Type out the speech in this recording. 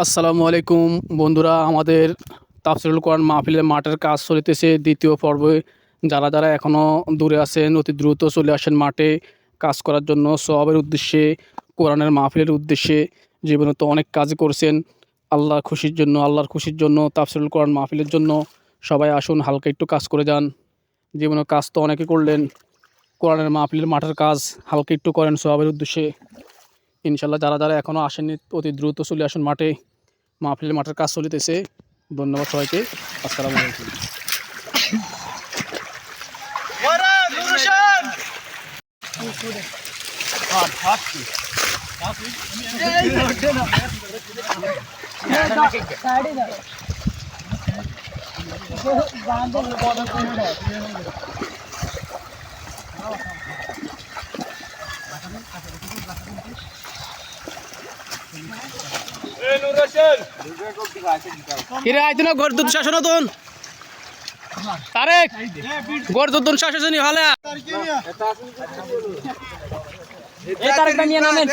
আসসালামু আলাইকুম বন্ধুরা, আমাদের তাফসিরুল কোরআন মাহফিলের মাঠের কাজ চলিতেছে দ্বিতীয় পর্বে। যারা যারা এখনও দূরে আছেন অতি দ্রুত চলে আসেন মাঠে কাজ করার জন্য, সওয়াবের উদ্দেশ্যে, কোরআনের মাহফিলের উদ্দেশ্যে। জীবনে তো অনেক কাজ করছেন, আল্লাহর খুশির জন্য, আল্লাহর খুশির জন্য, তাফসিরুল কোরআন মাহফিলের জন্য সবাই আসুন, হালকা একটু কাজ করে যান। জীবনে কাজ তো অনেকে করলেন, কোরআনের মাহফিলের মাঠের কাজ হালকা একটু করেন সওয়াবের উদ্দেশ্যে। ইনশাল্লাহ যারা যারা এখনও আসেননি অতি দ্রুত চলে আসুন মাঠে, মাহফিলের মাঠের কাজ চলিতেছে। ধন্যবাদ সবাইকে। আসসালামু আলাইকুম। কিরে আইতো না ঘর দুধ শাসন নতুন তারেক ঘর দুধ শাসন হলে এই তারেকটা নিয়ে নামেন।